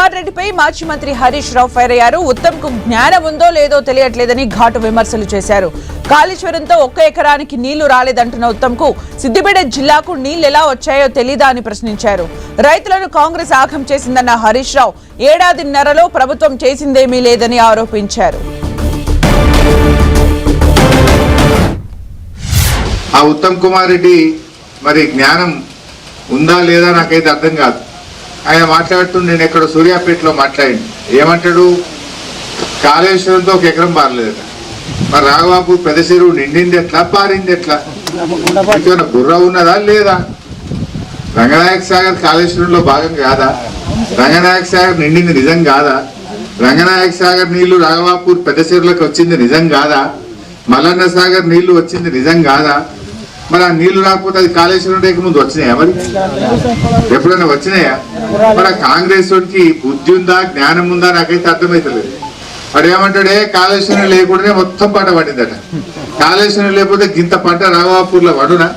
కుమార్ రెడ్డిపై మాజీ మంత్రి హరీష్ రావు ఫైర్ అయ్యారు. ఉత్తమ్ కు జ్ఞానం ఉందో లేదో తెలియట్లేదని ఘాటు విమర్శలు చేశారు. కాళేశ్వరంతో 1 ఎకరానికి నీళ్లు రాలేదంటున్న ఉత్తమ్ కు సిద్దిపేట జిల్లాకు నీళ్లు ఎలా వచ్చాయో తెలీదా అని ప్రశ్నించారు. రైతులను కాంగ్రెస్ ఆగం చేసిందన్న హరీష్ రావు ఏడాదిన్నరలో ప్రభుత్వం చేసిందేమీ లేదని ఆరోపించారు. ఆ ఉత్తమ్ కుమార్ రెడ్డి మరి జ్ఞానం ఉందా లేదా నాకైతే అర్థం కాదు. ఆయన మాట్లాడుతూ నేను ఎక్కడ సూర్యాపేటలో మాట్లాడింది ఏమంటాడు, కాళేశ్వరంతో 1 ఎకరం పారలేదట. మరి రాఘవాపూర్ పెద్ద చెరువు నిండింది ఎట్లా, పారింది ఎట్లా, ఇంకేమైనా బుర్ర ఉన్నదా లేదా? రంగనాయక సాగర్ కాళేశ్వరంలో భాగం కాదా? రంగనాయక సాగర్ నిండింది నిజం కాదా? రంగనాయక సాగర్ నీళ్లు రాఘవాపూర్ పెద్ద చెరువులకు వచ్చింది నిజం కాదా? మల్లన్న సాగర్ నీళ్లు వచ్చింది నిజం కాదా? మరి ఆ నీళ్లు రాకపోతే అది కాళేశ్వరం రేఖ ముందు వచ్చినాయా? మరి ఎప్పుడైనా వచ్చినాయా? మరి ఆ కాంగ్రెస్ వాడికి బుద్ధి ఉందా, జ్ఞానం ఉందా నాకైతే అర్థమవుతలేదు. వాడు ఏమంటాడే, కాళేశ్వరం లేకుండానే మొత్తం పంట పడిందట. కాళేశ్వరం లేకపోతే గింత పంట రాఘవాపూర్లో పడునా?